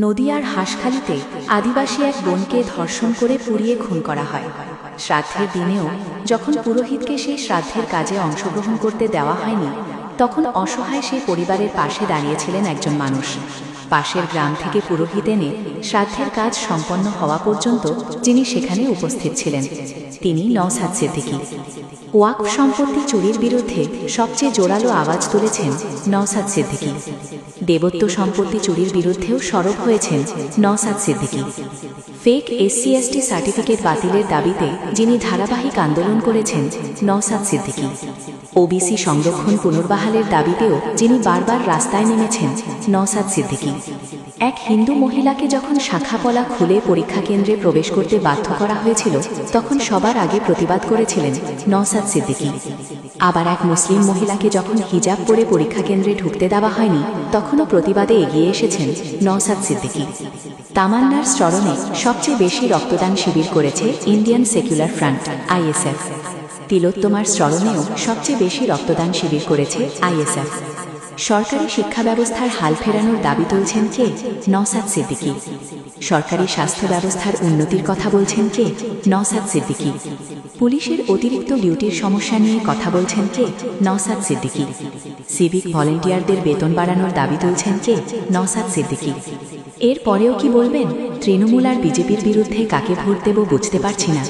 নদিয়ার হাঁসখালিতে আদিবাসী এক বোনকে ধর্ষণ করে পুড়িয়ে খুন করা হয়। শ্রাদ্ধের দিনেও যখন পুরোহিতকে সেই শ্রাদ্ধের কাজে অংশগ্রহণ করতে দেওয়া হয়নি, তখন অসহায় সেই পরিবারের পাশে দাঁড়িয়েছিলেন একজন মানুষ। পাশের গ্রাম থেকে পুরোহিত এনে শ্রাদ্ধের কাজ সম্পন্ন হওয়া পর্যন্ত যিনি সেখানে উপস্থিত ছিলেন, তিনি নওশাদ সিদ্দিকী। ওয়াকফ সম্পত্তি চুরির বিরুদ্ধে সবচেয়ে জোরালো আওয়াজ তুলেছেন নওশাদ সিদ্দিকী। দেবত্ব সম্পত্তি চুরির বিরুদ্ধেও সরব হয়েছেন নওশাদ সিদ্দিকী। ফেক এসসি/এসটি সার্টিফিকেট বাতিলের দাবিতে যিনি ধারাবাহিক আন্দোলন করেছেন নওশাদ সিদ্দিকী। ওবিসি সংরক্ষণ পুনর্বহালের দাবিতেও যিনি বারবার রাস্তায় নেমেছেন নওশাদ সিদ্দিকী। এক হিন্দু মহিলাকে যখন শাখাপলা খুলে পরীক্ষা কেন্দ্রে প্রবেশ করতে বাধ্য করা হয়েছিল, তখন সবার আগে প্রতিবাদ করেছিলেন নওশাদ সিদ্দিকী। আবার এক মুসলিম মহিলাকে যখন হিজাব পরে পরীক্ষা কেন্দ্রে ঢুকতে দেওয়া হয়নি, তখনও প্রতিবাদে এগিয়ে এসেছেন নওশাদ সিদ্দিকী। তামান্নার স্মরণে সবচেয়ে বেশি রক্তদান শিবির করেছে ইন্ডিয়ান সেকুলার ফ্রন্ট (আইএসএফ)। তিলোত্তমার স্মরণেও সবচেয়ে বেশি রক্তদান শিবির করেছে আইএসএফ। সরকারি শিক্ষা ব্যবস্থার হাল ফেরানোর দাবি তুলছেন কে? নওশাদ সিদ্দিকী। সরকারি স্বাস্থ্য ব্যবস্থার উন্নতির কথা বলছেন কে? নওশাদ সিদ্দিকী। পুলিশের অতিরিক্ত ডিউটির সমস্যা নিয়ে কথা বলছেন কে? নওশাদ সিদ্দিকী। সিভিক ভলেন্টিয়ারদের বেতন বাড়ানোর দাবি তুলছেন কে? নওশাদ সিদ্দিকী। এর পরেও কি বলবেন? তৃণমূল আর বিজেপির বিরুদ্ধে কাকে ভোট দেব বুঝতে পারছি না।